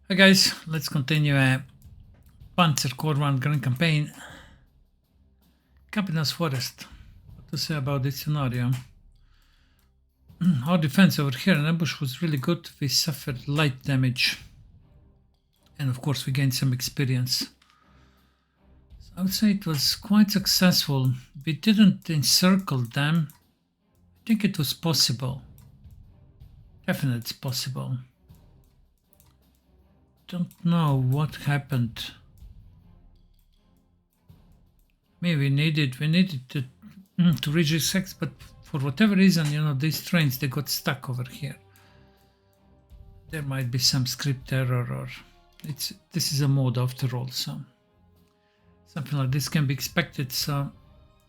Hi guys, let's continue a Panzer Corps 1 Grand Campaign. Captain's Forest. What to say about this scenario? Our defense over here in ambush was really good. We suffered light damage. And of course we gained some experience. So I would say it was quite successful. We didn't encircle them. I think it was possible. Definitely it's possible. Don't know what happened. Maybe we needed to reach 6, but for whatever reason, you know, these trains, they got stuck over here. There might be some script error, or this is a mod after all, so something like this can be expected. So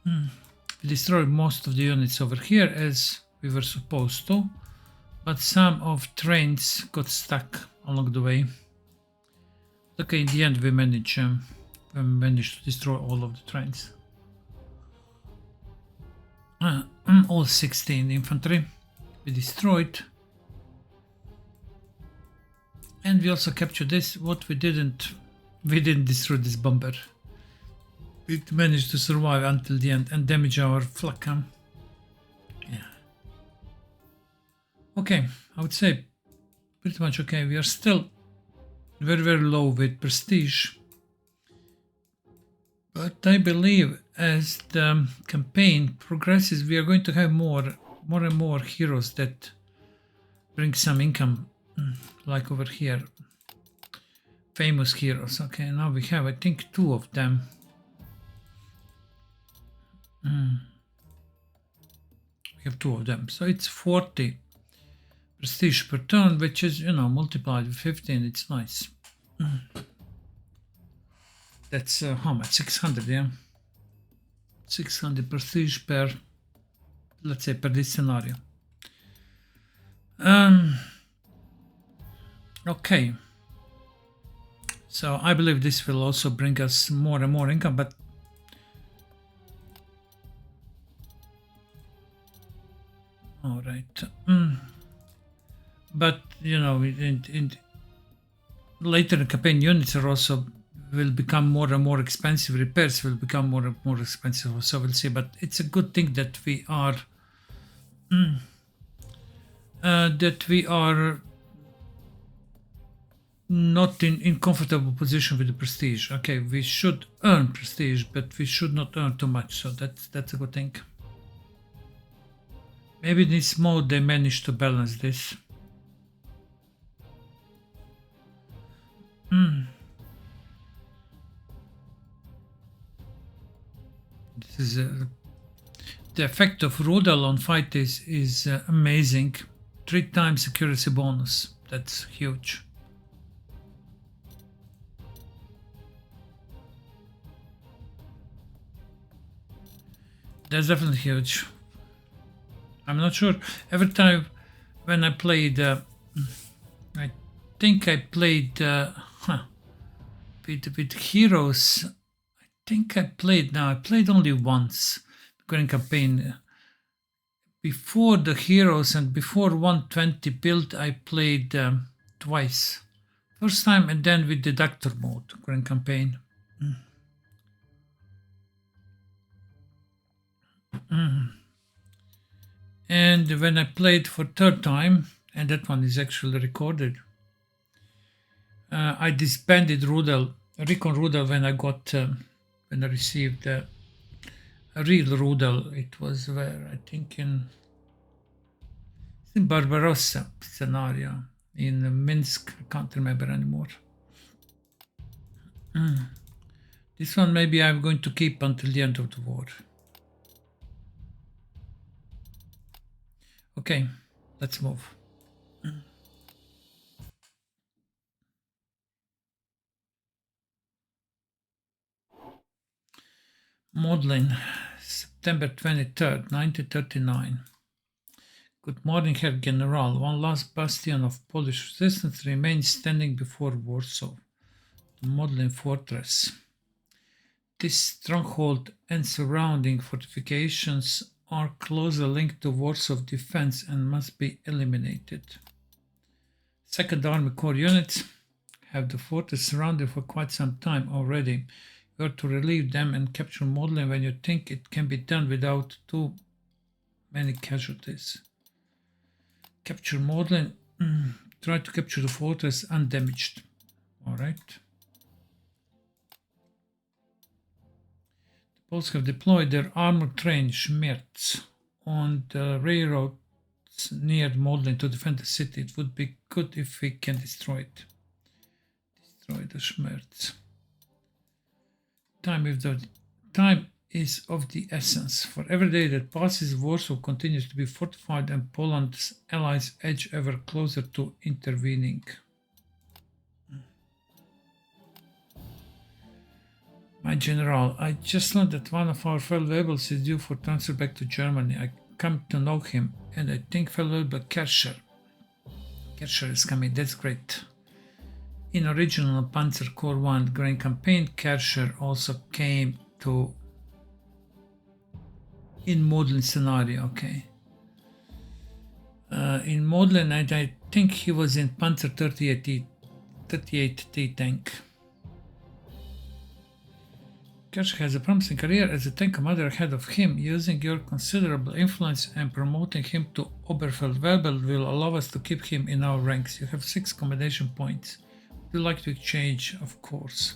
we destroyed most of the units over here as we were supposed to, but some of trains got stuck along the way. Okay, in the end we managed to destroy all of the trains. All 16 infantry we destroyed. And we also captured this. What we didn't destroy this bomber. We managed to survive until the end and damage our flak. Yeah. Okay, I would say pretty much okay. We are still very, very low with prestige. But I believe as the campaign progresses, we are going to have more and more heroes that bring some income, like over here. Famous heroes. Okay, now we have, I think, 2 of them. We have 2 of them. So it's 40 prestige per turn, which is, you know, multiplied with 15. It's nice. That's how much? 600, yeah? 600 prestige per, let's say, per this scenario. Okay. So I believe this will also bring us more and more income, but all right. But you know, in later in campaign, units are also will become more and more expensive. Repairs will become more and more expensive. So we'll see. But it's a good thing that we are not in comfortable position with the prestige. Okay, we should earn prestige, but we should not earn too much. So that's a good thing. Maybe in this mode they managed to balance this. This is the effect of Grondel on fight is amazing. 3 times accuracy bonus. That's huge. That's definitely huge. I'm not sure. Every time when I played, I think I played with heroes. I think I played only once during campaign. Before the heroes and before 120 build, I played twice. First time and then with the Doctor mode during campaign. And when I played for 3rd time, and that one is actually recorded, I disbanded Grondel, Recon Grondel, when I got when I received a real Grondel. It was where I think in Barbarossa scenario in Minsk. I can't remember anymore. This one maybe I'm going to keep until the end of the war. Okay, let's move. Modlin, September 23rd, 1939. Good morning, Herr General. One last bastion of Polish resistance remains standing before Warsaw, the Modlin fortress. This stronghold and surrounding fortifications are closely linked to Warsaw defense and must be eliminated. 2nd Army Corps units have the fortress surrounded for quite some time already. You are to relieve them and capture Modlin when you think it can be done without too many casualties. Capture Modlin. Try to capture the fortress undamaged. Alright. The Poles have deployed their armored train Schmerz on the railroads near Modlin to defend the city. It would be good if we can destroy it. Destroy the Schmerz. Time is of the essence. For every day that passes, Warsaw continues to be fortified and Poland's allies edge ever closer to intervening. My general, I just learned that one of our fellow rebels is due for transfer back to Germany. I come to know him, and I think fellow rebel Kesler. Kesler is coming, that's great. In original Panzer Corps 1 Grand Campaign, Kesler also came to in Modlin scenario, okay. In Modlin, I think he was in Panzer 38T tank. Kesler has a promising career as a tank commander ahead of him. Using your considerable influence and promoting him to Oberfeldwebel will allow us to keep him in our ranks. You have 6 commendation points. Would you like to exchange? Of course.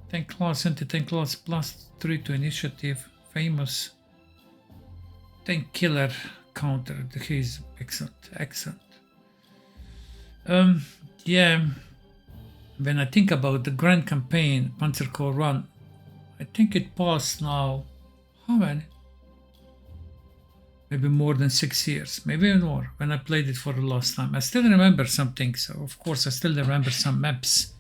Tank class, anti-tank class, +3 to initiative. Famous tank killer counter. He's excellent. Yeah. When I think about the Grand Campaign, Panzer Corps 1, I think it passed now, how many? Maybe more than 6 years, maybe even more, when I played it for the last time. I still remember some things, so of course I still remember some maps.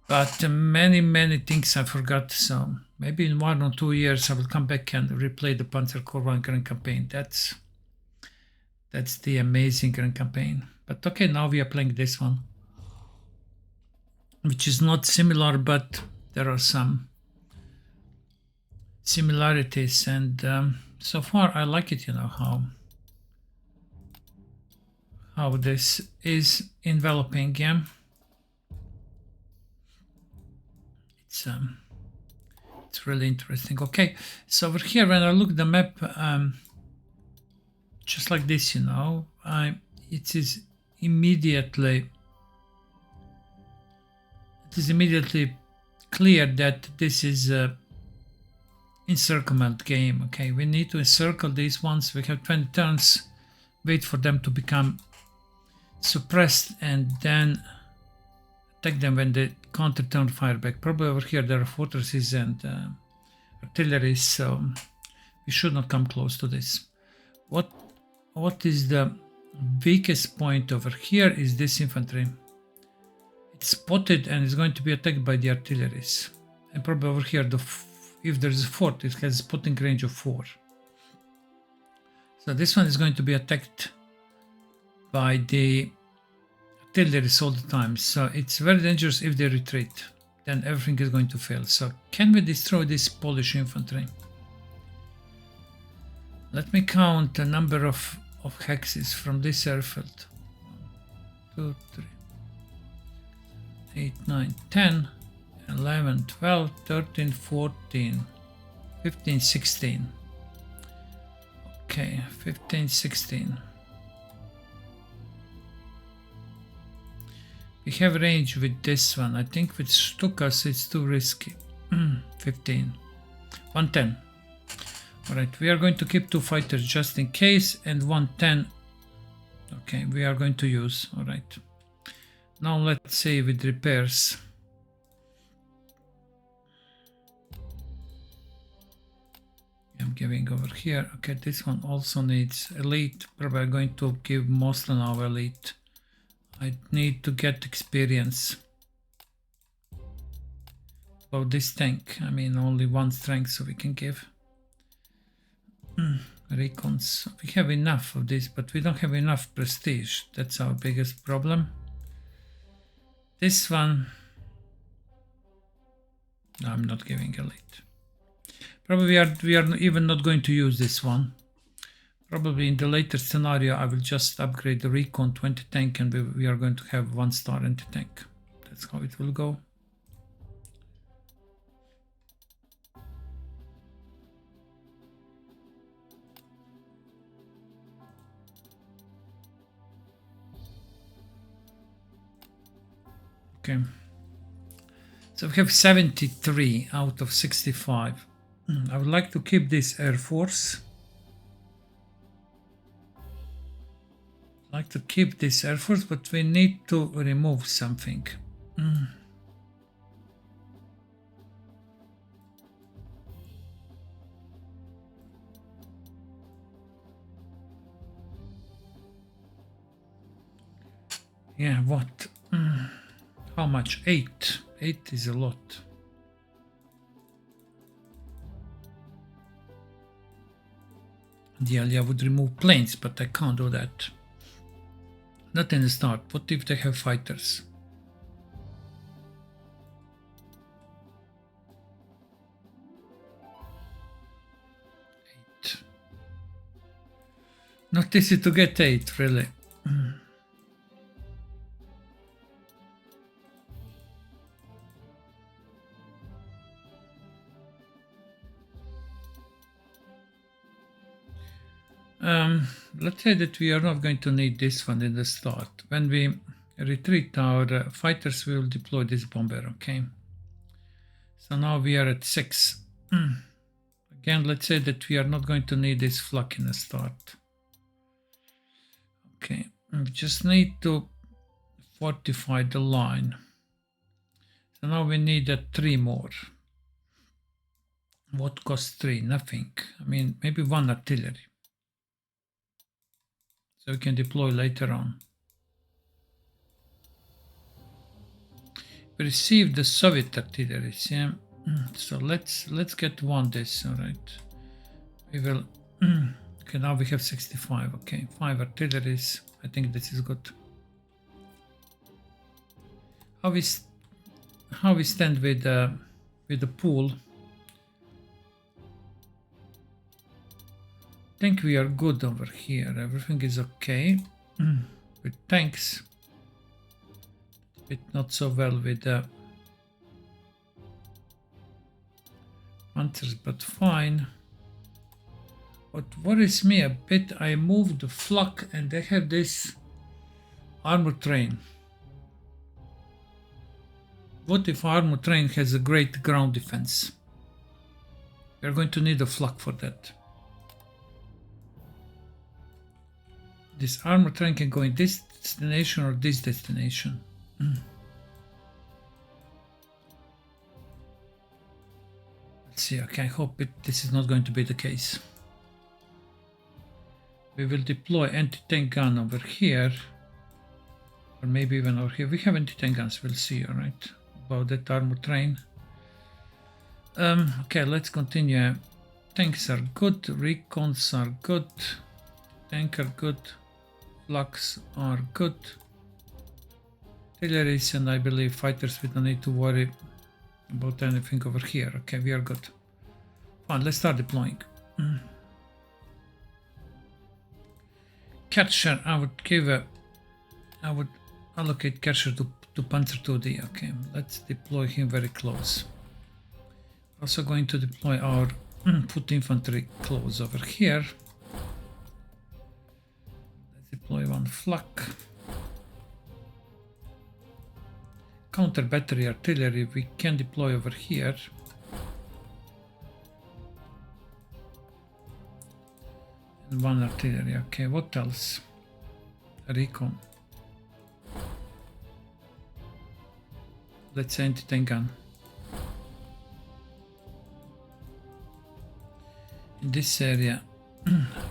But many things I forgot, so maybe in 1 or 2 years I will come back and replay the Panzer Corps 1 Grand Campaign. That's the amazing Grand Campaign. But okay, now we are playing this one, which is not similar, but there are some similarities, and so far I like it, you know, how this is enveloping, yeah. It's really interesting. Okay, so over here, when I look at the map, just like this, you know, it is immediately clear that this is a encirclement game. Okay, we need to encircle these ones. We have 20 turns, wait for them to become suppressed, and then attack them when the counter turn fire back. Probably over here there are fortresses and artillery, so we should not come close to this. What is the weakest point over here is this infantry. It's spotted and is going to be attacked by the artilleries. And probably over here, if there's a fort, it has a spotting range of 4. So this one is going to be attacked by the artilleries all the time. So it's very dangerous if they retreat. Then everything is going to fail. So can we destroy this Polish infantry? Let me count the number of hexes from this airfield. 1, 2, 3. 8, 9, 10, 11, 12, 13, 14, 15, 16. Okay, 15, 16. We have range with this one. I think with Stukas it's too risky. 15. 110. Alright, we are going to keep 2 fighters just in case, and 110. Okay, we are going to use. Alright. Now let's say with repairs. I'm giving over here. Okay, this one also needs elite. Probably I'm going to give Modlin our elite. I need to get experience. About this tank, I mean only 1 strength, so we can give. Recons. We have enough of this, but we don't have enough prestige. That's our biggest problem. This one, no, I'm not giving elite. Probably we are even not going to use this one. Probably in the later scenario, I will just upgrade the recon to anti-tank, and we are going to have 1-star anti-tank. That's how it will go. Okay. So we have 73 out of 65. I would like to keep this Air Force. Like to keep this Air Force, but we need to remove something. Yeah, what? How much? 8. 8 is a lot. Ideally, I would remove planes, but I can't do that. Not in the start. What if they have fighters? 8. Not easy to get 8, really. Let's say that we are not going to need this one in the start. When we retreat our fighters, we will deploy this bomber, okay? So now we are at 6. Again, let's say that we are not going to need this flak in the start. Okay, we just need to fortify the line. So now we need 3 more. What costs 3? Nothing. I mean, maybe 1 artillery. So we can deploy later on. We received the Soviet artillery. Yeah. So let's get 1 this. All right. We will. Okay, now we have 65. Okay, 5 artilleries. I think this is good. How we stand with the pool? I think we are good over here. Everything is okay with tanks. But not so well with the Panzers, but fine. What worries me a bit, I moved the flak and they have this armor train. What if armor train has a great ground defense? We are going to need a flak for that. This armor train can go in this destination or this destination. Let's see, okay, I hope this is not going to be the case. We will deploy anti-tank gun over here. Or maybe even over here. We have anti-tank guns, we'll see, alright, about that armor train. Okay, let's continue. Tanks are good, recons are good, tank are good. Flaks are good. Artilleries and I believe fighters, we don't need to worry about anything over here. Okay, we are good. Fine, let's start deploying. Kesler, I would allocate Kesler to Panzer 2D. Okay, let's deploy him very close. Also going to deploy our foot infantry close over here. Deploy 1 flak. Counter battery artillery we can deploy over here. And 1 artillery. Okay, what else? Recon. Let's say anti-tank gun. In this area,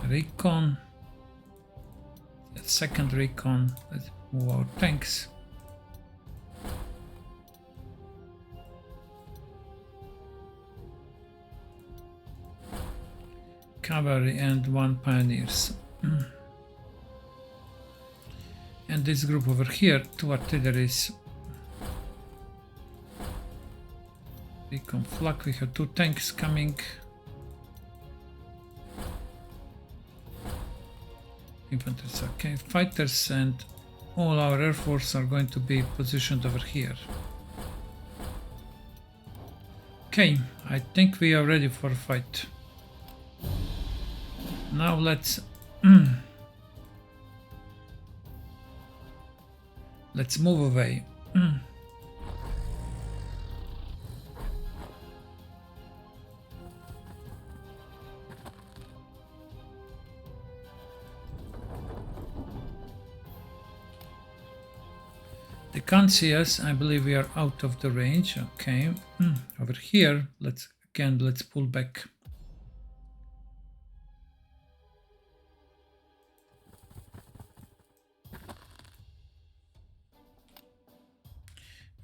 recon. Second recon. Let's move our tanks. Cavalry and 1 pioneers. And this group over here, 2 artilleries. Recon flak, we have 2 tanks coming. infantry. Okay, fighters and all our air force are going to be positioned over here. Okay, I think we are ready for a fight. Now let's let's move away. They can't see us. I believe we are out of the range. Okay, over here, let's pull back.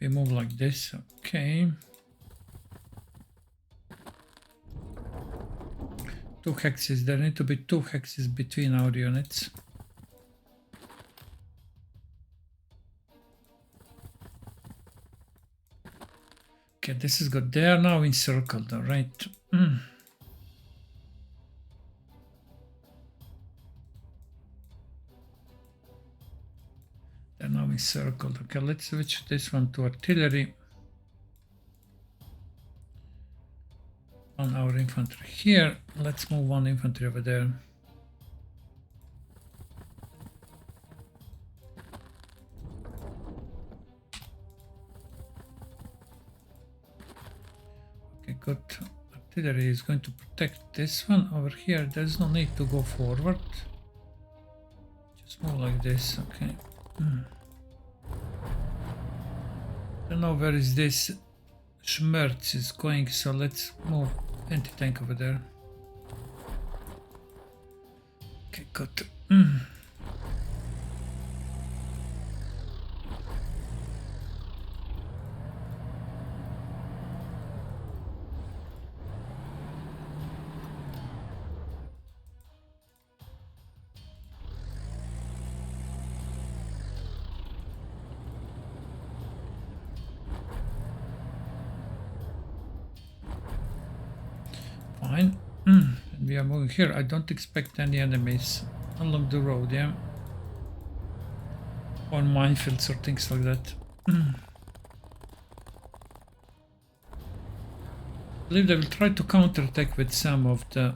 We move like this. Okay. 2 hexes. There need to be 2 hexes between our units. Okay, this is good. They are now encircled, all right. They're now encircled. Okay, let's switch this one to artillery. On our infantry here. Let's move 1 infantry over there. Okay, good. Artillery is going to protect this one over here. There's no need to go forward. Just move like this. Okay. I don't know where is this Schmerz is going, so let's move anti-tank over there. Okay, good. Fine. We are moving here. I don't expect any enemies along the road, yeah? Or minefields or things like that. I believe they will try to counterattack with some of the...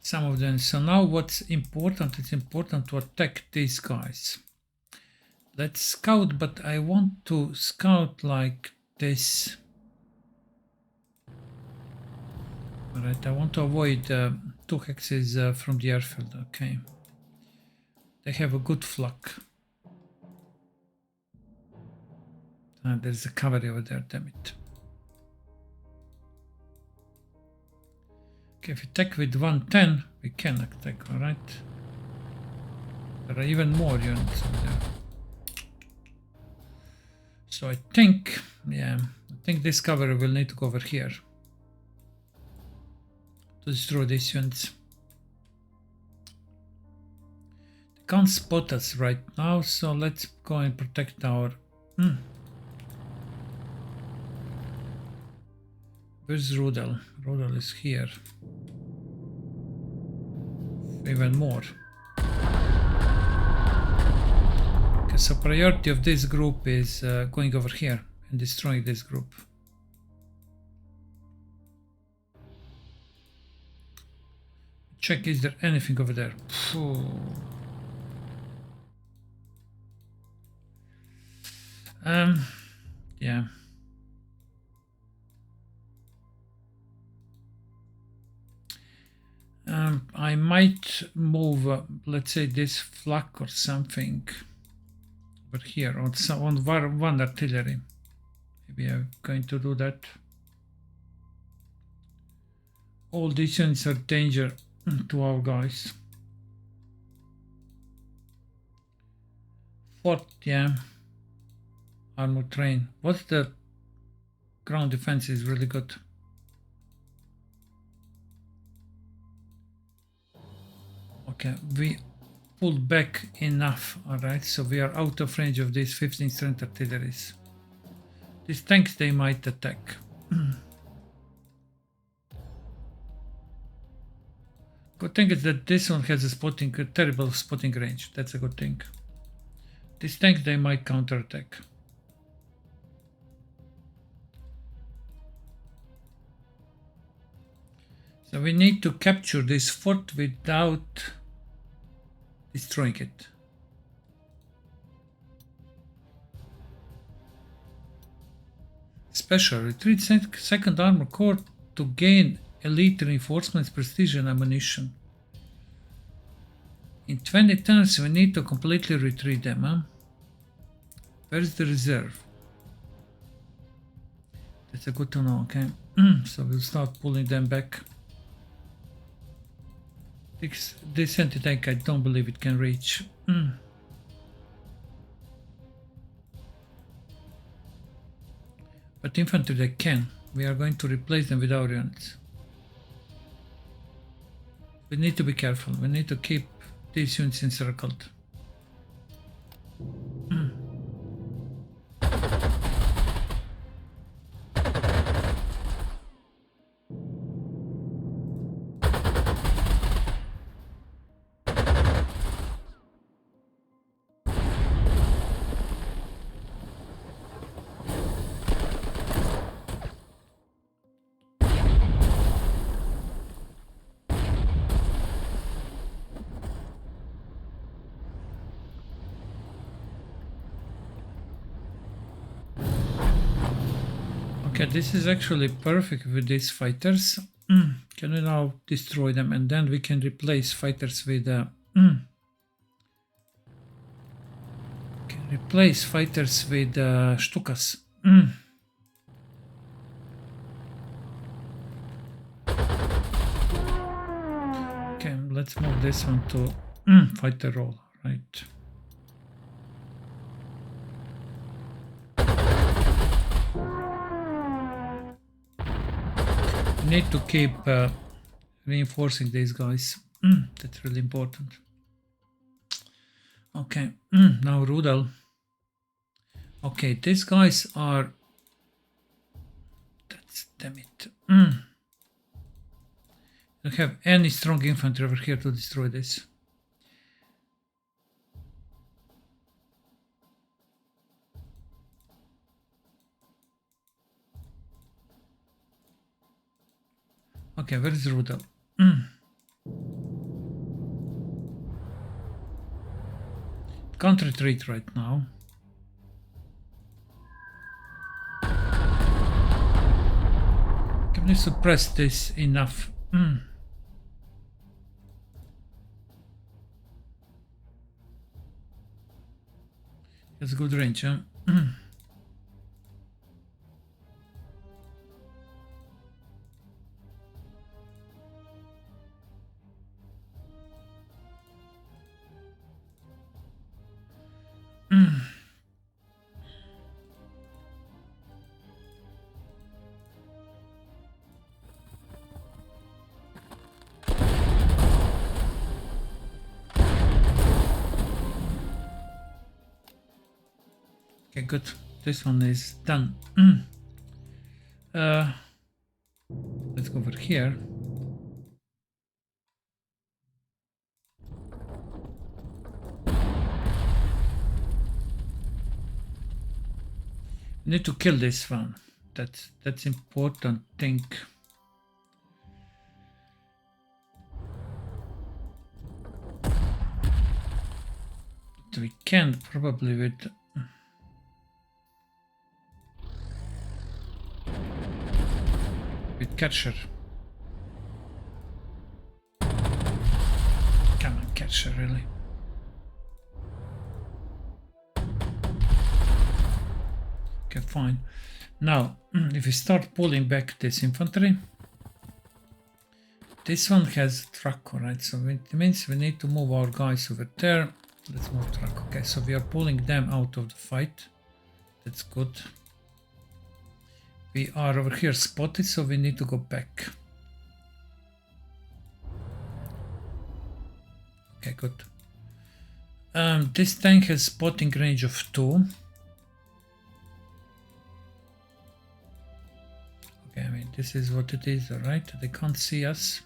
some of them. So now what's important? It's important to attack these guys. Let's scout, but I want to scout like this. Alright, I want to avoid 2 hexes from the airfield. Okay. They have a good flak. There's a cavalry over there, damn it. Okay, if we attack with 110, we can attack, alright. There are even more units over there. So I think, yeah, I think this cavalry will need to go over here to destroy these units. They can't spot us right now, so let's go and protect our... Where's Grondel? Grondel is here. Even more. Okay, so priority of this group is going over here and destroying this group. Check, is there anything over there? Yeah. I might move, let's say, this flak or something over here on one artillery. Maybe I'm going to do that. All these units are danger to our guys. Fort, yeah. Armored train. What's the ground defense is really good. Okay, we pulled back enough, alright, so we are out of range of these 15 strength artilleries. These tanks, they might attack. Good thing is that this one has a terrible spotting range. That's a good thing. This tank, they might counterattack. So we need to capture this fort without destroying it. Special retreat second armor corps to gain elite reinforcements, prestige and ammunition. In 20 turns we need to completely retreat them, huh? Where's the reserve? That's a good to know, okay? So we'll start pulling them back. This anti-tank, I don't believe it can reach. But infantry they can. We are going to replace them with our units. We need to be careful. We need to keep these units encircled. Okay, this is actually perfect with these fighters. Can we now destroy them and then we can replace fighters with Stukas. Okay, let's move this one to fighter role, right? Need to keep reinforcing these guys. That's really important. Okay, now Rudel. Okay, these guys are. That's damn it. Don't have any strong infantry over here to destroy this. Okay, where is Rudel? Can't retreat right now. Can we suppress this enough? That's a good range, huh? Okay, good. This one is done. Let's go over here. Need to kill this one. That's important thing. But we can probably with Catcher. Come on, Catcher, really. Okay, fine. Now, if we start pulling back this infantry, this one has truck, right? So it means we need to move our guys over there. Let's move truck. Okay, so we are pulling them out of the fight. That's good. We are over here spotted, so we need to go back. Okay, good. This tank has spotting range of 2. Okay, I mean, this is what it is, alright? They can't see us.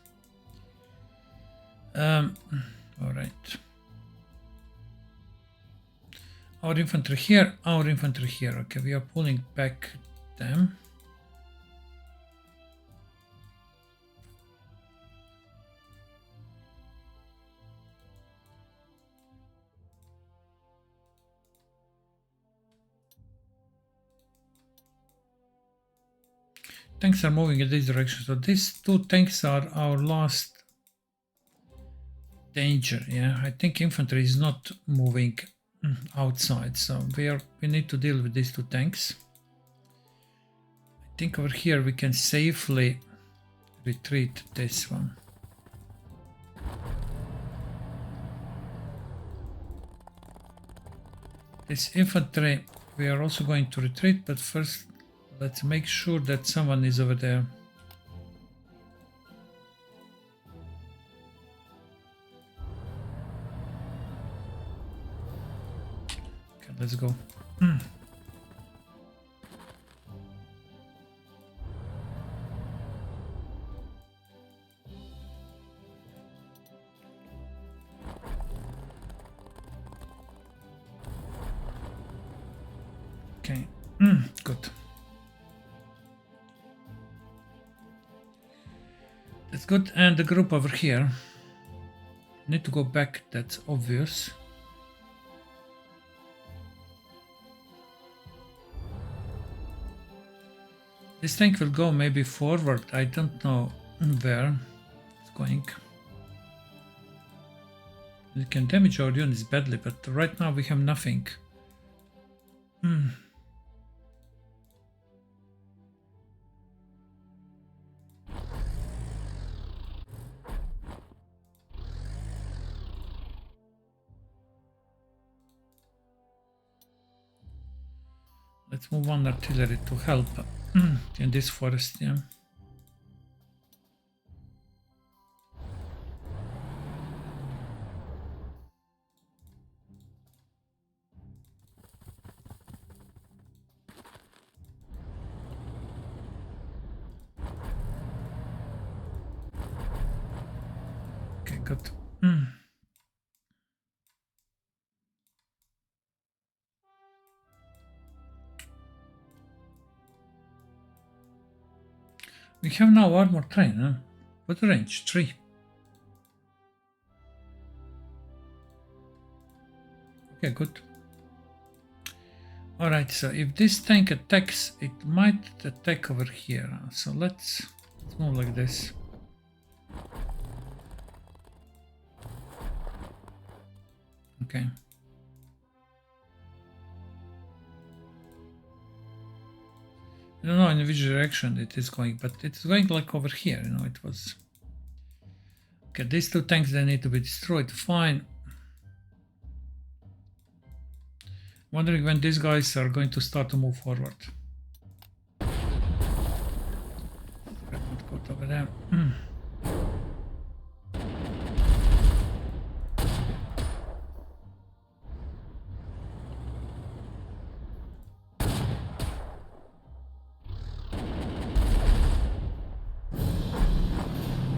All right. Our infantry here, our infantry here. Okay, we are pulling back them. Tanks are moving in this direction, so these two tanks are our last danger. Yeah, I think infantry is not moving outside, so we need to deal with these two tanks. I think over here we can safely retreat this one. This infantry we are also going to retreat, but first let's make sure that someone is over there. Okay, let's go. Okay, good. That's good. And the group over here need to go back, that's obvious. This tank will go maybe forward, I don't know where it's going. It can damage our units badly, but right now we have nothing. Let's move on artillery to help in this forest, yeah. Okay, good. We have now armor train, huh? What range? 3. Okay, good. Alright, so if this tank attacks, it might attack over here. So let's move like this. Okay. I don't know in which direction it is going, but it's going like over here, you know, it was... Okay, these two tanks, they need to be destroyed, fine. Wondering when these guys are going to start to move forward. Go over there.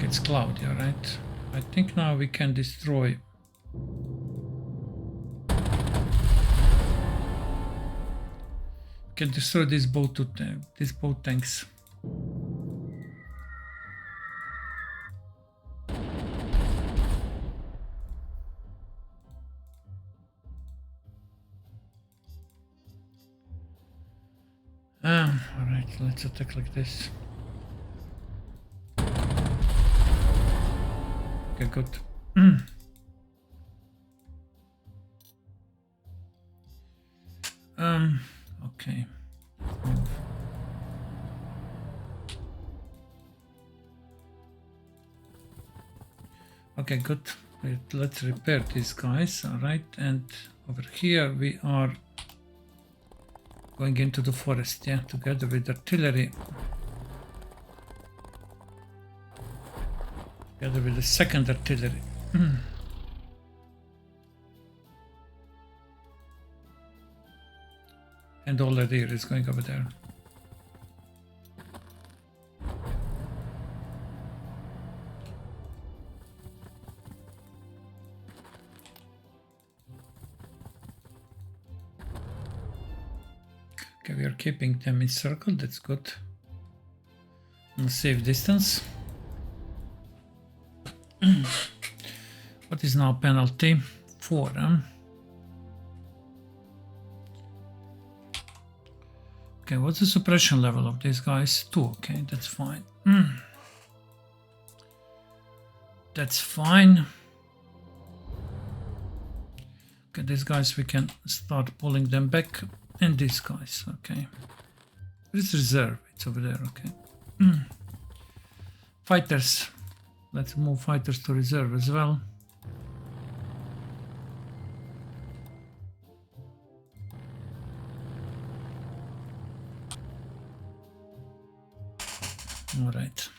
It's cloudy, alright. I think now we can destroy. Can destroy these both tanks. Alright, let's attack like this. Okay, good. Okay. Move. Okay, good. Let's repair these guys. All right, and over here we are going into the forest, yeah, together with artillery. Together with the second artillery. And all the rear is going over there. Okay, we are keeping them in circle, that's good. On a safe distance. What is now penalty? 4, huh? Okay, what's the suppression level of these guys? 2, okay, that's fine. That's fine. Okay, these guys we can start pulling them back. And these guys, okay. Where's reserve? It's over there, okay. Fighters. Let's move fighters to reserve as well. All right.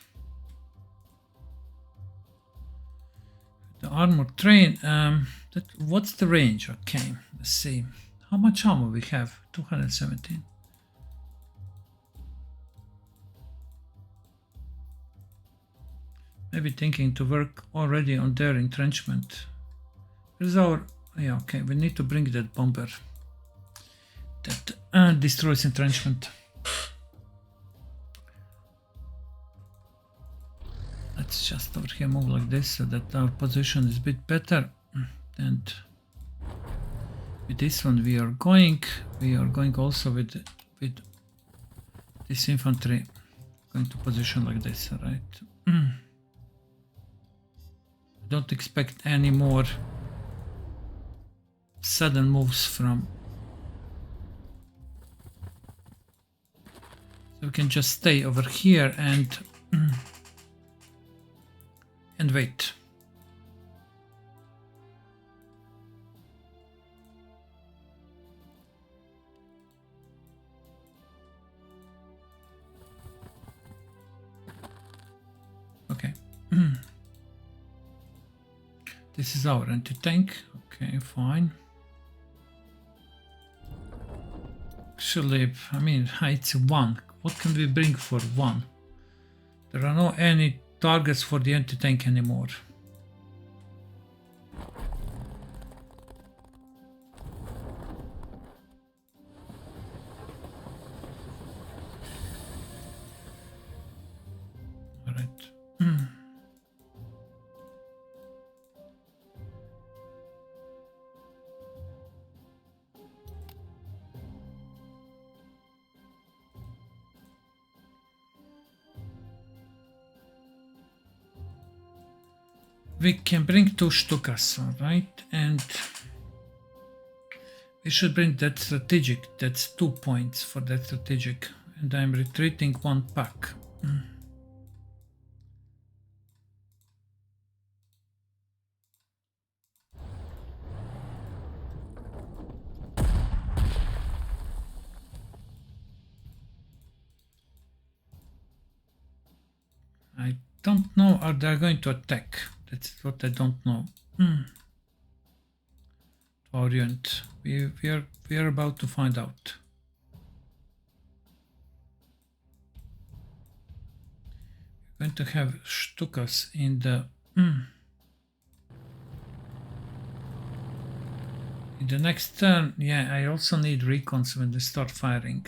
The armored train. What's the range? Okay, let's see. How much ammo we have? 217. Maybe thinking to work already on their entrenchment. Here's our... Yeah, okay, we need to bring that bomber that destroys entrenchment. Let's just over here move like this so that our position is a bit better. And with this one we are going also with this infantry going to position like this, right? Don't expect any more sudden moves from, so we can just stay over here and wait. Okay. This is our anti-tank. Okay, fine. Actually, I mean, it's 1. What can we bring for 1? There are no any targets for the anti-tank anymore. All right. We can bring 2 Stukas, alright, and we should bring that strategic. That's 2 points for that strategic, and I'm retreating 1 pack. I don't know, are they going to attack? That's what I don't know. Orient. We are about to find out. We're going to have Stukas in the in the next turn. Yeah, I also need recons when they start firing.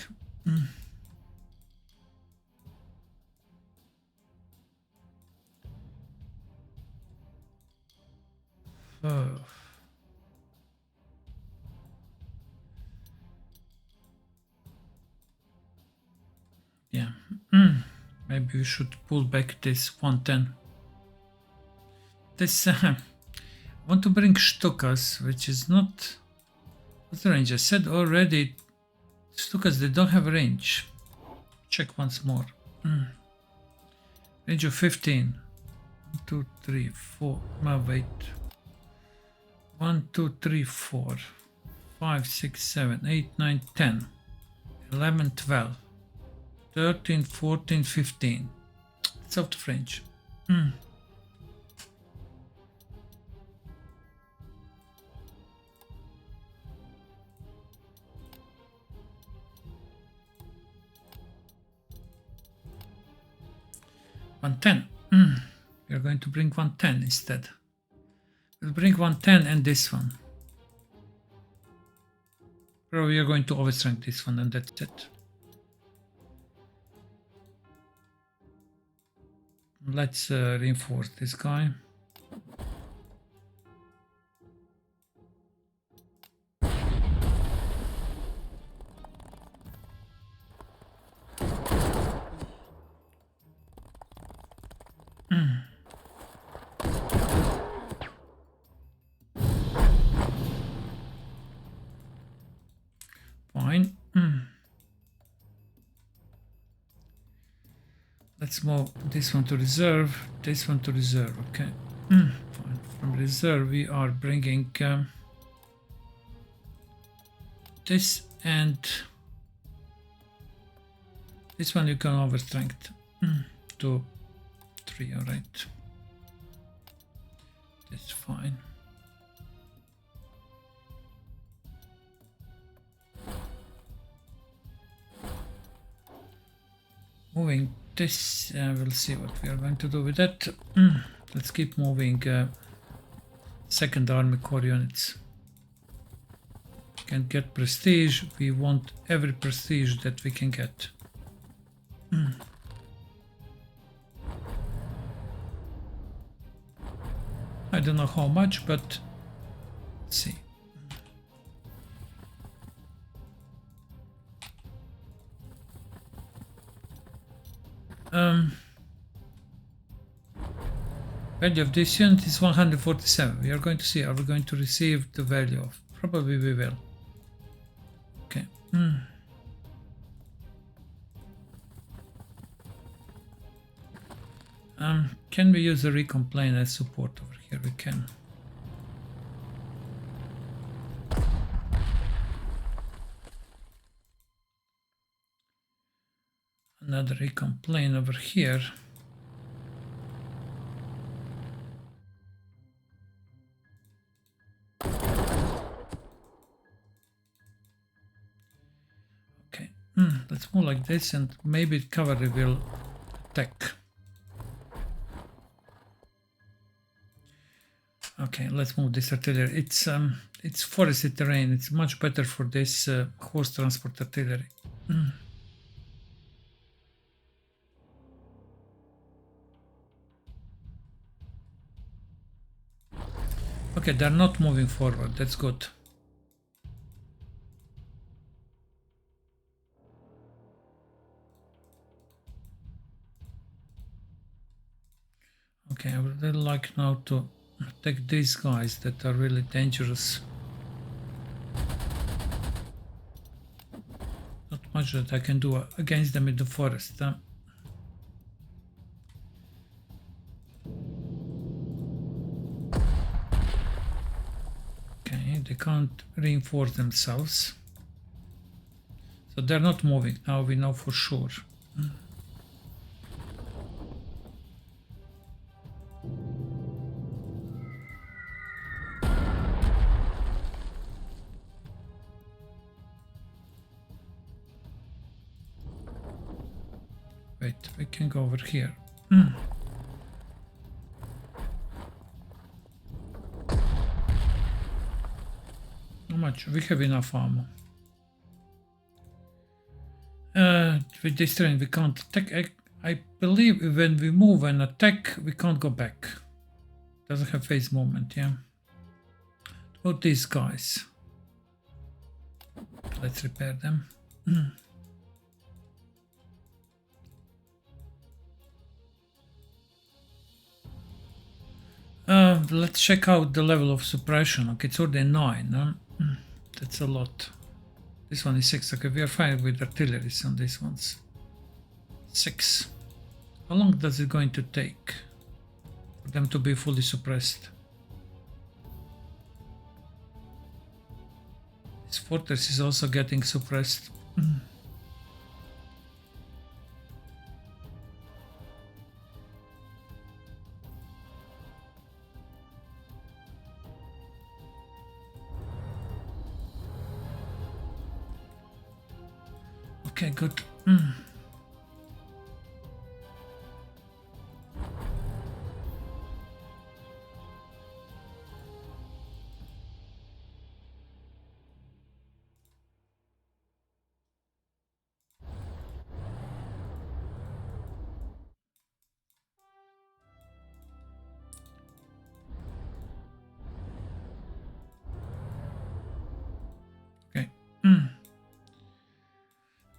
Oh. Yeah, maybe we should pull back this 110. This I want to bring Stukas, which is not. What's the range? I said already, Stukas, they don't have range. Check once more. Range of 15. 1, 2, 3, 4. No, wait. 1, 2, 3, 4, 5, 6, 7, 8, 9, 10, 11, 12, 13, 14, 15. It's out of range. 110. We are going to bring 110 instead. We'll bring 110 and this one. Probably we are going to overstrength this one and that's it. Let's reinforce this guy. Fine. Let's move this one to reserve, this one to reserve. Okay. Fine. From reserve, we are bringing this and this one. You can overstrength to 3. All right. That's fine. Moving this, we'll see what we are going to do with that. Let's keep moving Second Army Corps units. Can get prestige. We want every prestige that we can get. I don't know how much, but let's see. Value of this unit is 147. We are going to see, are we going to receive the value of? Probably we will. Okay. Can we use a recon plane as support over here? We can. Another recon plane over here. Okay, let's move like this and maybe cavalry will attack. Okay, let's move this artillery. It's forested terrain. It's much better for this horse transport artillery. Okay, they're not moving forward. That's good. Okay, I would really like now to take these guys that are really dangerous. Not much that I can do against them in the forest. Okay, they can't reinforce themselves. So they're not moving. Now we know for sure. Wait, we can go over here. How much? We have enough ammo. With this terrain we can't attack. I believe when we move and attack we can't go back. Doesn't have phase movement, yeah. What about these guys? Let's repair them. Let's check out the level of suppression. Okay, it's already 9. That's a lot. This one is 6. Okay, we are fine with artilleries on these ones. 6. How long does it going to take for them to be fully suppressed? This fortress is also getting suppressed. Okay, good.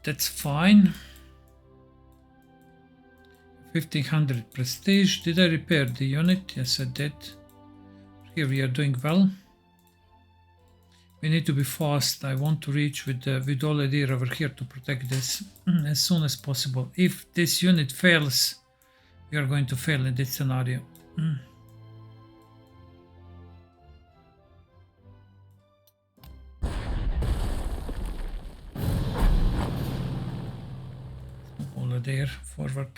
that's fine. 1500 prestige. Did I repair the unit? Yes, I did. Here we are doing well. We need to be fast. I want to reach with all the deer over here to protect this as soon as possible. If this unit fails, we are going to fail in this scenario. All the deer forward.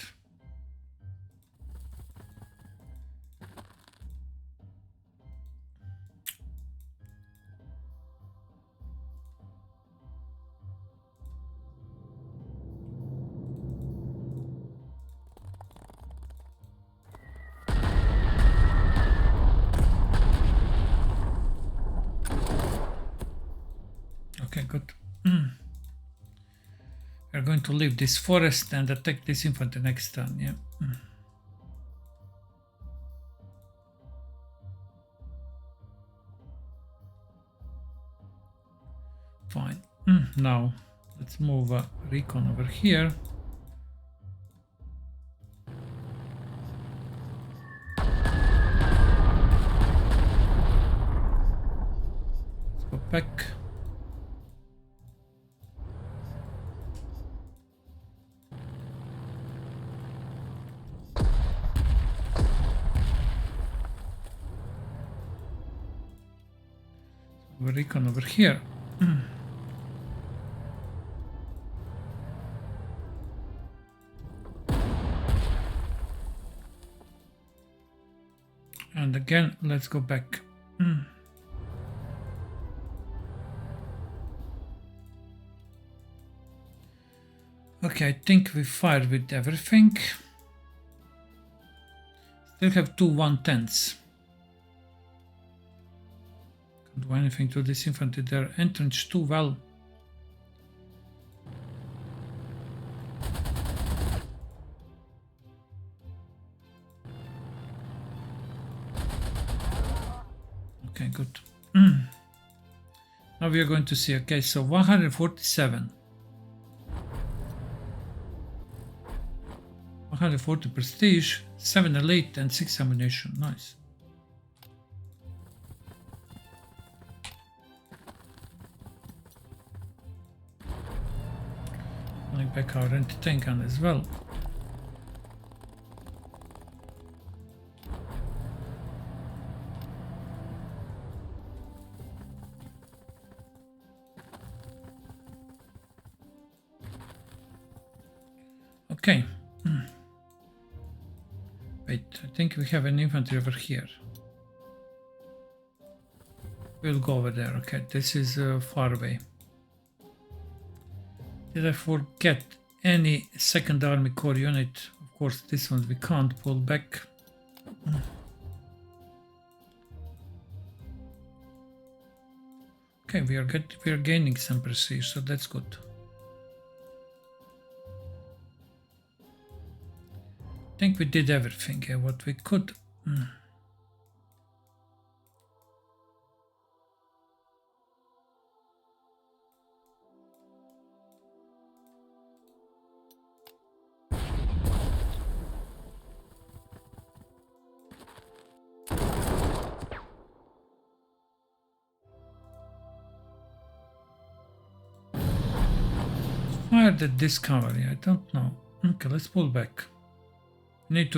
Okay, good. We're going to leave this forest and attack this infantry next turn, yeah. Fine. Now, let's move recon over here. Let's go back. Recon over here. And again, let's go back. Okay, I think we fired with everything. Still have two 110s. Can't do anything to this infantry. They're entrenched too well. Okay, good. Now we are going to see. Okay, so 147. 140 prestige, 7 elite and 6 ammunition. Nice. Pulling back our anti-tank gun as well. Okay. Wait, I think we have an infantry over here. We'll go over there. Okay, this is far away. Did I forget any second army corps unit? Of course, this one we can't pull back. Okay, we are gaining some prestige, so that's good. I think we did everything, what we could. Fired at this cavalry, I don't know. Okay, let's pull back. We need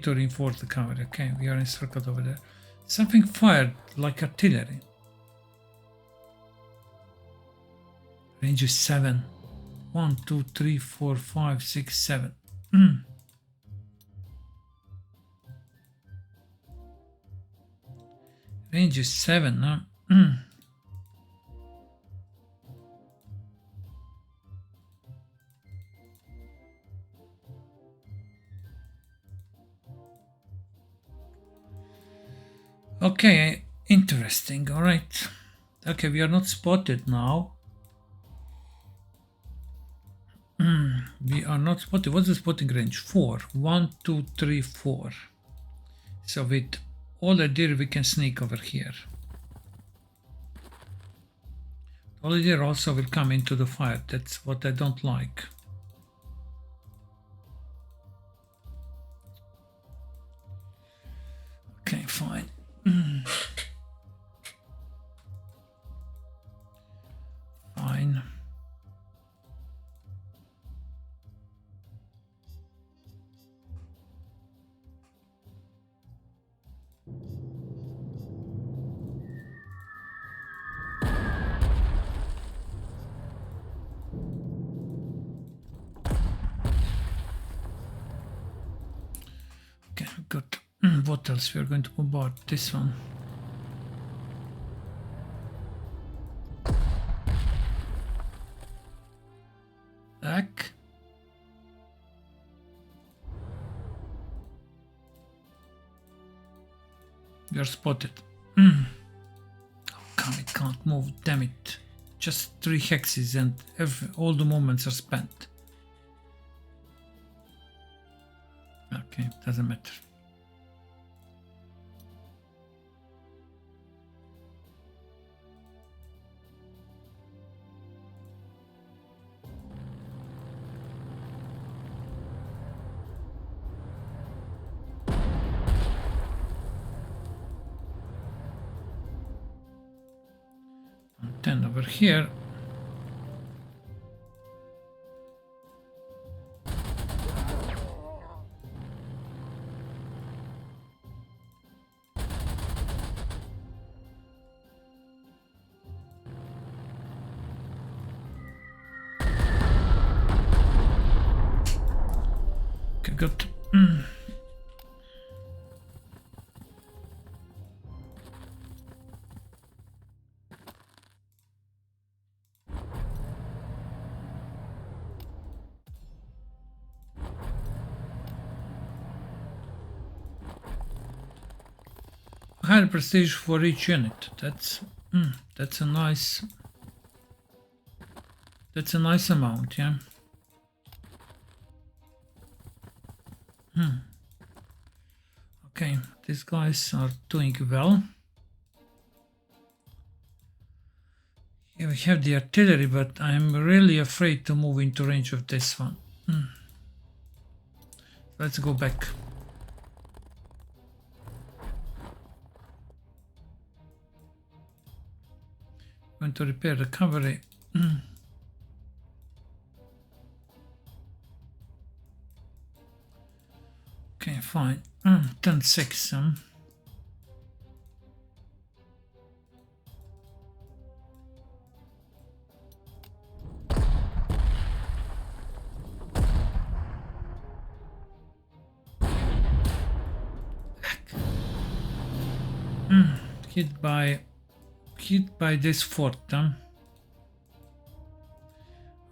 to reinforce the cavalry. Okay, we are encircled over there. Something fired like artillery. Range is 7. 1, 2, 3, 4, 5, 6, 7. Range is 7, huh? Okay, interesting. All right. Okay, we are not spotted now. We are not spotted. What's the spotting range? 4. 1, 2, 3, 4. So with all the deer, we can sneak over here. Soldier also will come into the fire. That's what I don't like. Okay, fine. Fine. Okay, good. What else? We are going to bombard this one. Back. You're spotted. Oh, come, it can't move, damn it. Just 3 hexes and all the moments are spent. Okay, doesn't matter. Then over here, okay, good. Higher prestige for each unit. That's a nice. That's a nice amount, yeah. Okay, these guys are doing well. Here we have the artillery, but I'm really afraid to move into range of this one. Let's go back. Going to repair the cavalry. Okay, fine. 10-6. Hit by this fort.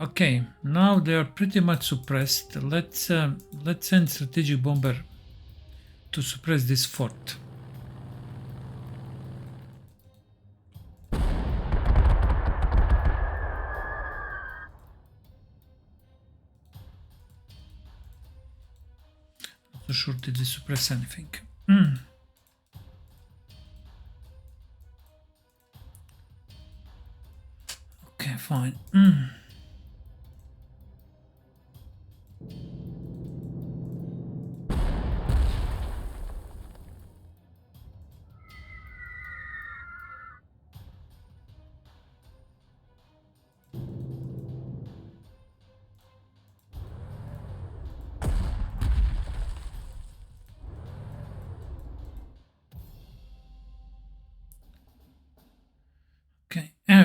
Okay, now they are pretty much suppressed. Let's send strategic bomber to suppress this fort. Not so sure did they suppress anything. Okay, fine.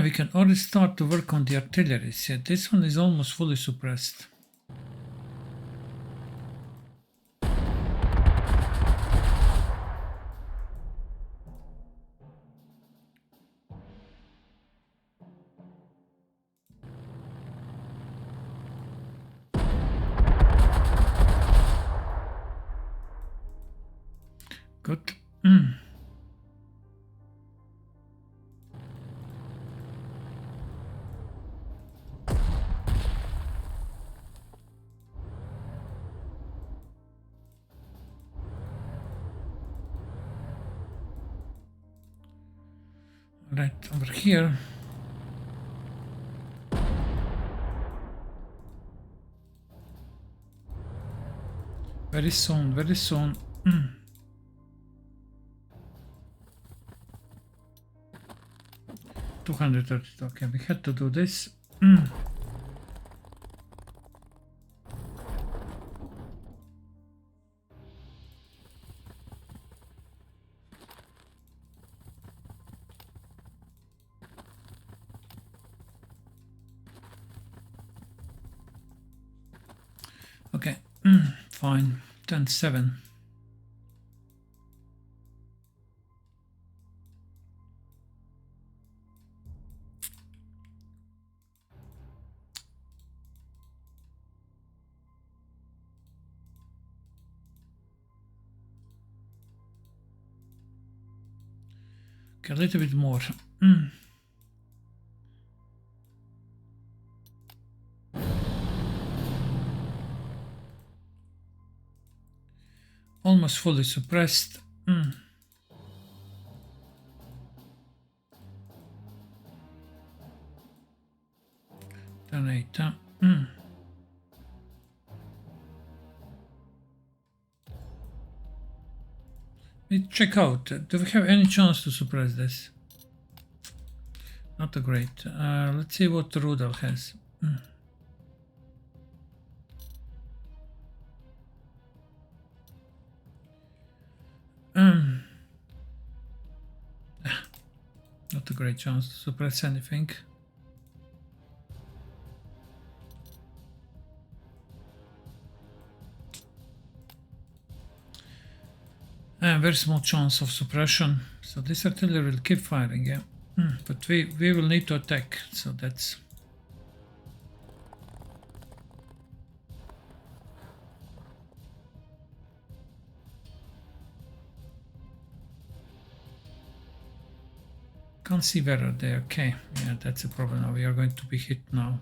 We can already start to work on the artillery. See, this one is almost fully suppressed. Good. Right over here. Very soon, very soon. 230. Okay, we had to do this. Okay, fine. 10-7. Okay, a little bit more. Almost fully suppressed. 10-8. Check out. Do we have any chance to suppress this? Not a great. Let's see what Grondel has. Not a great chance to suppress anything. Very small chance of suppression. So this artillery will keep firing, yeah. But we will need to attack, so that's... Can't see where are they. Okay, yeah, that's a problem now. We are going to be hit now.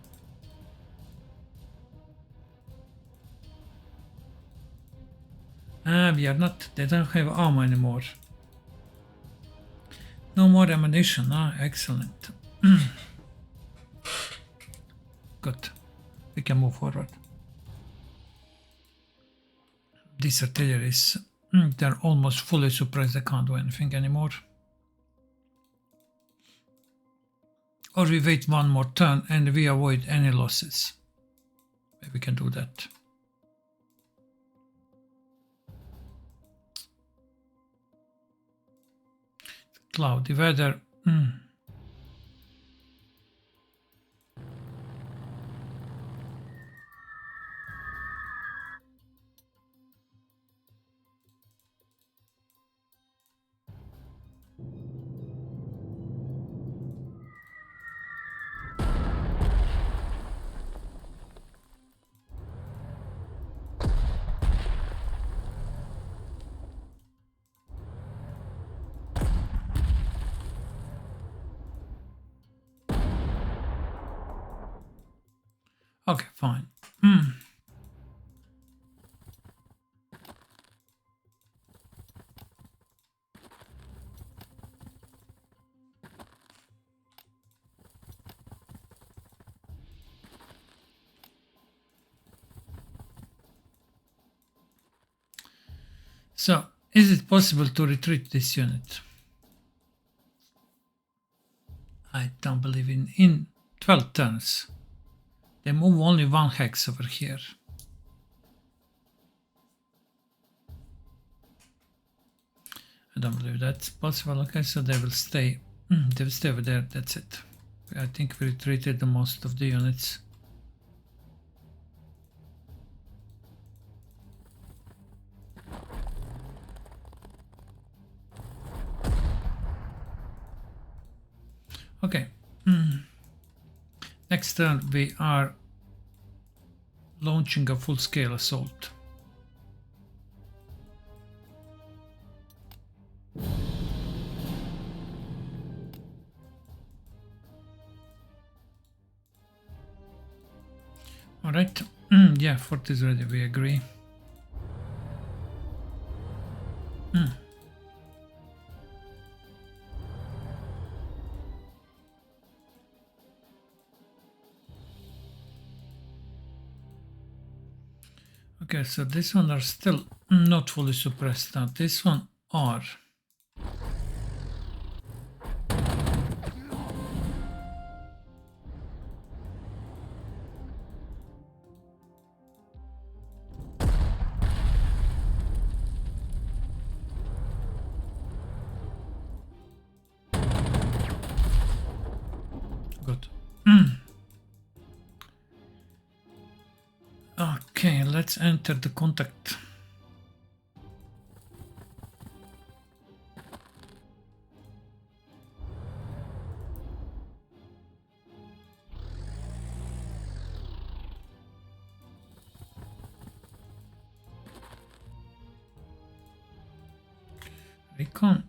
We are not. They don't have armor anymore. No more ammunition. Excellent. Good. We can move forward. These artilleries, they're almost fully suppressed. They can't do anything anymore. Or we wait one more turn and we avoid any losses. Maybe we can do that. Cloudy weather. Okay, fine. So, is it possible to retreat this unit? I don't believe in 12 turns. They move only one hex over here. I don't believe that's possible. Okay, so they will stay. They will stay over there. That's it. I think we retreated the most of the units. Okay. Next turn we are launching a full-scale assault. All right. Yeah, fort is ready. We agree. Okay, so this one are still not fully suppressed now. This one are. Good. Okay, let's enter the contact. Recon.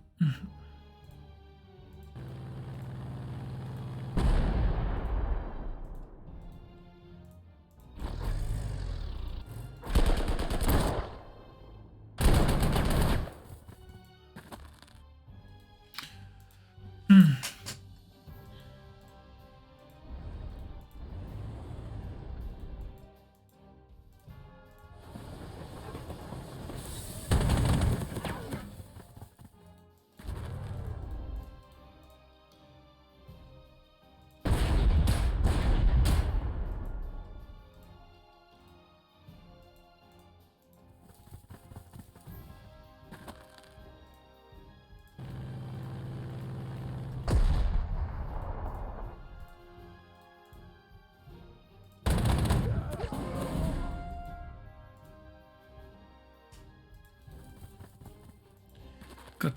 Good.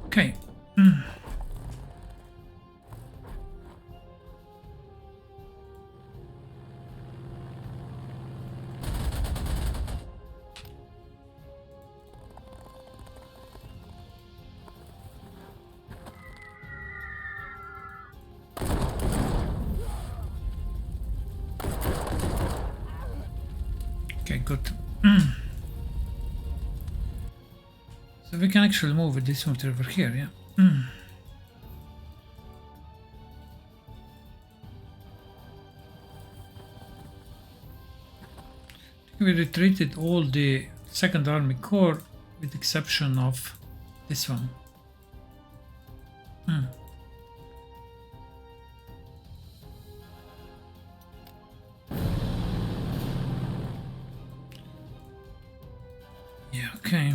Okay. Okay, good. So we can actually move with this one over here, yeah. We retreated all the 2nd Army Corps with the exception of this one. Yeah, okay.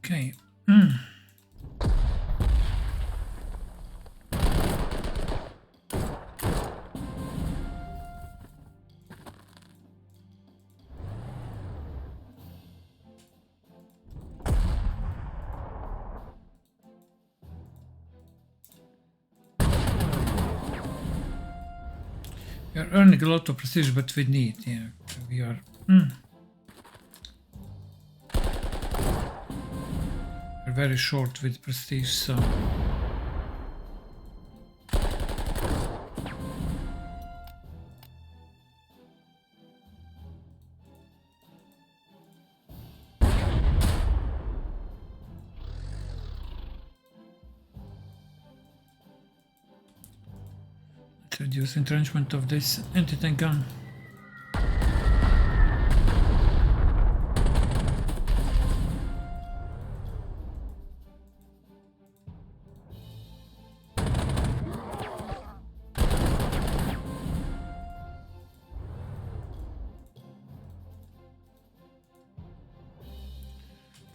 Okay. We are earning a lot of prestige, but we need, yeah, we are. We're very short with prestige, so. reduce entrenchment of this anti-tank gun.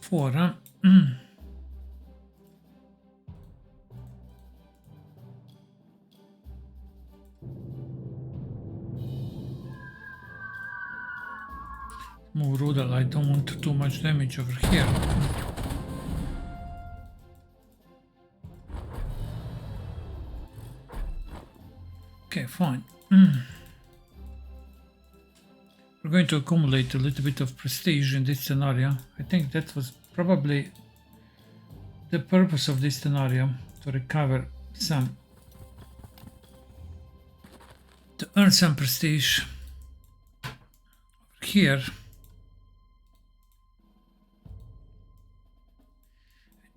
Four, huh? Move Grondel, I don't want too much damage over here. Okay, fine. We're going to accumulate a little bit of prestige in this scenario. I think that was probably the purpose of this scenario, to recover some, to earn some prestige. Over here,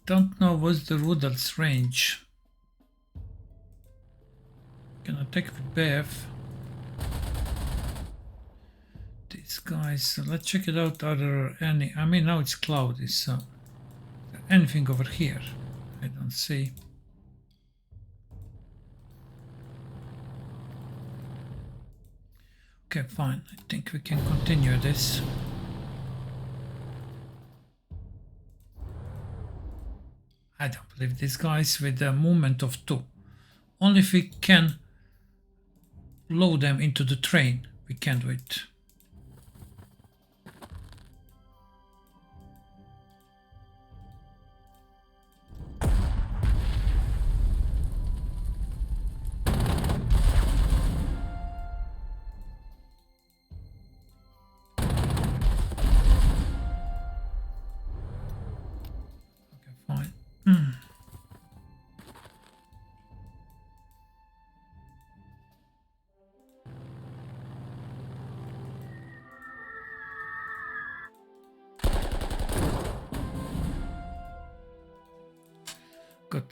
don't know what's the Grondel's range. Can attack with BF. These guys, let's check it out. Are there any? I mean, now it's cloudy, so anything over here? I don't see. Okay, fine. I think we can continue this. I don't believe these guys with a movement of 2. Only if we can load them into the train, we can do it. Good.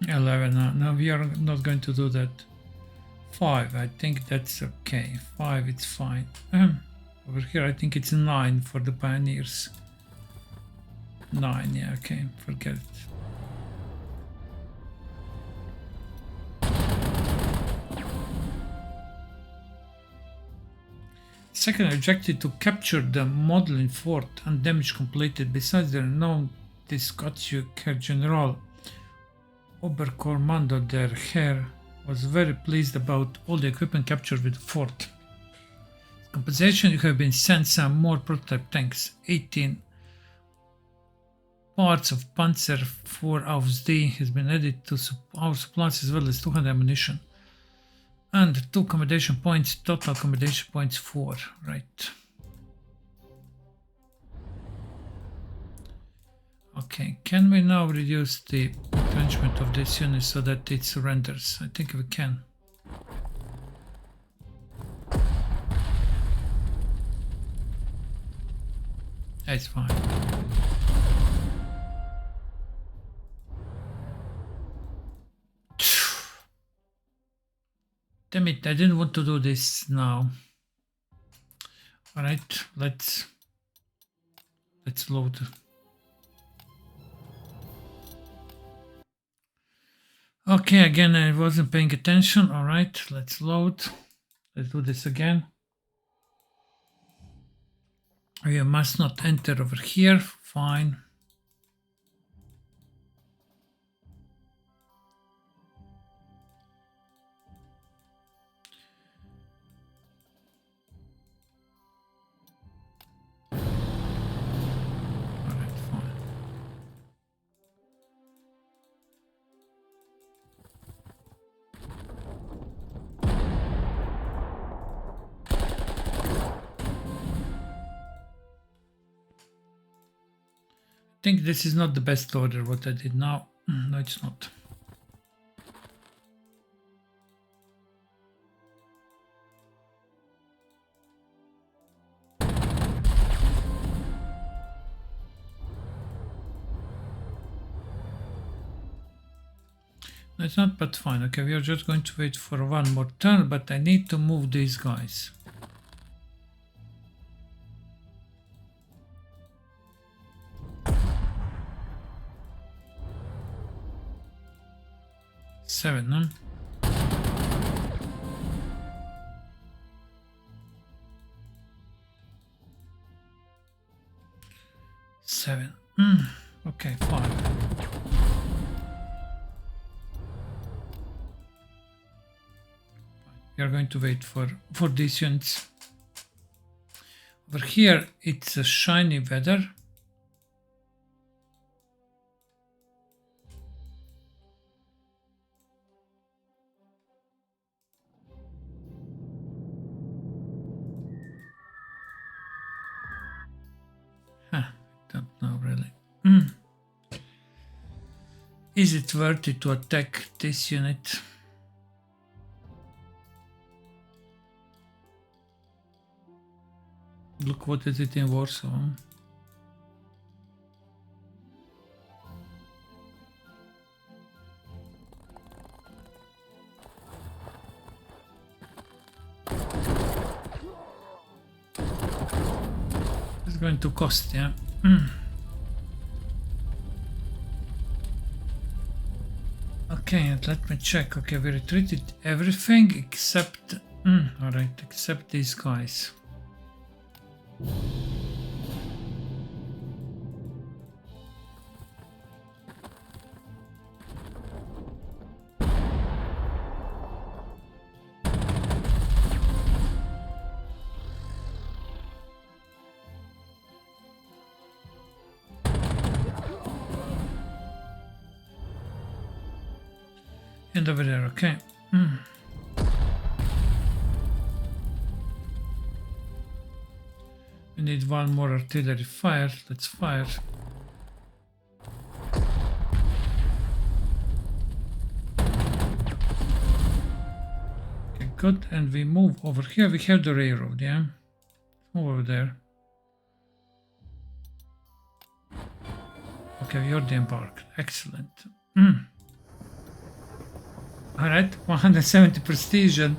11. No, we are not going to do that. 5. I think that's okay. 5. It's fine. Over here, I think it's 9 for the pioneers. 9. Yeah. Okay. Forget it. Second objective to capture the Modlin fort and damage completed. Besides the renowned Ezequiel General, Oberkommando der Heer was very pleased about all the equipment captured with the fort. Compensation, you have been sent some more prototype tanks. 18 parts of Panzer 4 has been added to our supplies, as well as 200 ammunition. And 2 accommodation points, total accommodation points 4, right. Okay, can we now reduce the entrenchment of this unit so that it surrenders? I think we can. That's fine. Damn it, I didn't want to do this now. Alright, let's load. Okay, again, I wasn't paying attention. Alright, let's load. Let's do this again. We must not enter over here. Fine. I think this is not the best order what I did now. No, it's not. It's not but fine. Okay, we are just going to wait for one more turn, but I need to move these guys. Seven, huh? Seven. Okay, fine. We are going to wait for these units. Over here, it's a shiny weather. Don't know really. Is it worth it to attack this unit? Look what is it in Warsaw. It's going to cost, yeah. Okay, and let me check. Okay, we retreated everything except alright, except these guys. And over there, okay. We need one more artillery fire. Let's fire. Okay, good. And we move over here. We have the railroad, yeah? Move over there. Okay, we already embarked. Excellent. Alright, 170 prestige and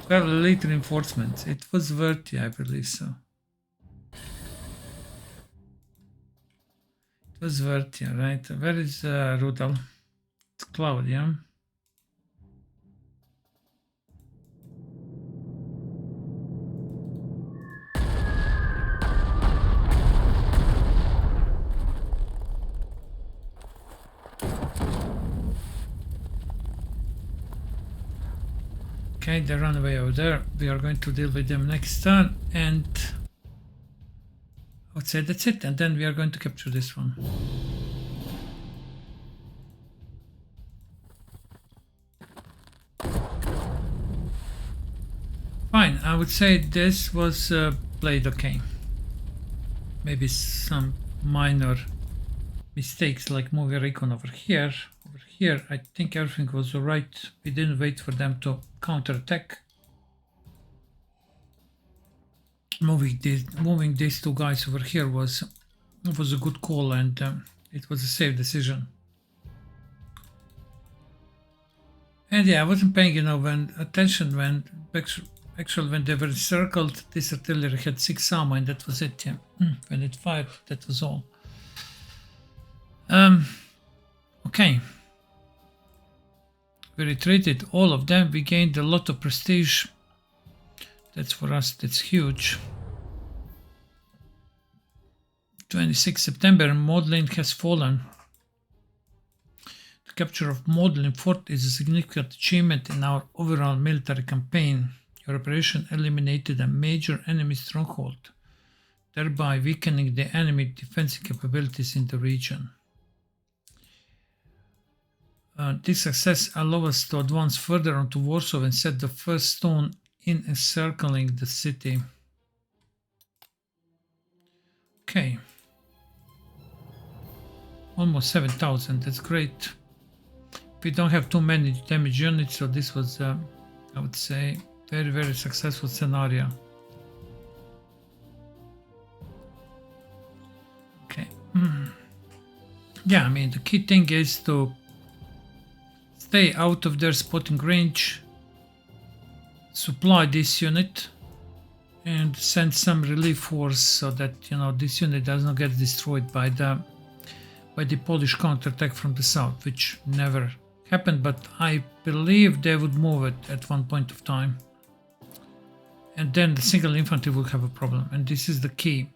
12 elite reinforcements. It was worthy, I believe so. It was worthy, right? Where is Rudal? It's cloud, yeah? Okay, they run away over there. We are going to deal with them next turn, and I would say that's it. And then we are going to capture this one. Fine, I would say this was played okay. Maybe some minor mistakes like moving recon over here. Over here, I think everything was alright. We didn't wait for them to counterattack. Moving these two guys over here was a good call, and it was a safe decision. And yeah, I wasn't paying attention when actually when they were encircled. This artillery had 6 ammo, and that was it. Yeah, when it fired, that was all. Okay. We retreated all of them. We gained a lot of prestige. That's for us, that's huge. 26 September, Modlin has fallen. The capture of Modlin Fort is a significant achievement in our overall military campaign. Your operation eliminated a major enemy stronghold, thereby weakening the enemy defensive capabilities in the region. This success allowed us to advance further onto Warsaw and set the first stone in encircling the city. Okay. Almost 7,000, that's great. We don't have too many damage units, so this was, I would say, very, very successful scenario. Okay. Yeah, I mean, the key thing is to stay out of their spotting range, supply this unit, and send some relief force so that, you know, this unit does not get destroyed by the Polish counterattack from the south, which never happened, but I believe they would move it at one point of time. And then the single infantry will have a problem, and this is the key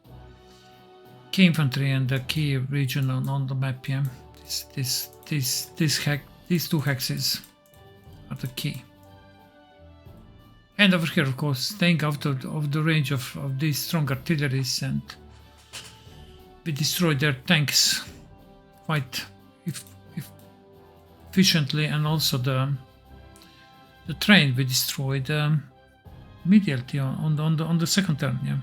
infantry and the key region on the map. Yeah, these two hexes are the key. And over here, of course, staying out of the range of these strong artilleries, and we destroy their tanks quite efficiently, and also the train we destroyed immediately on the second turn. Yeah.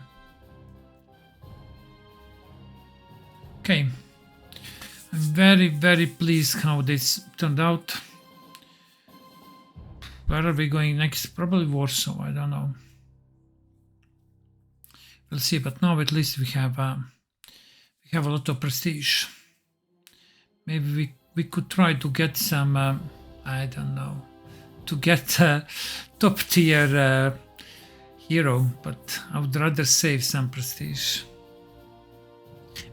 Okay. I'm very, very pleased how this turned out. Where are we going next? Probably Warsaw. I don't know. We'll see. But now at least we have a lot of prestige. Maybe we could try to get some. I don't know. To get a top tier hero, but I would rather save some prestige.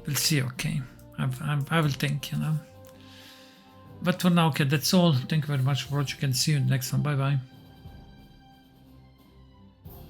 We'll see. Okay, I will think. You know. But for now, okay, that's all. Thank you very much for watching, and see you in the next one. Bye bye.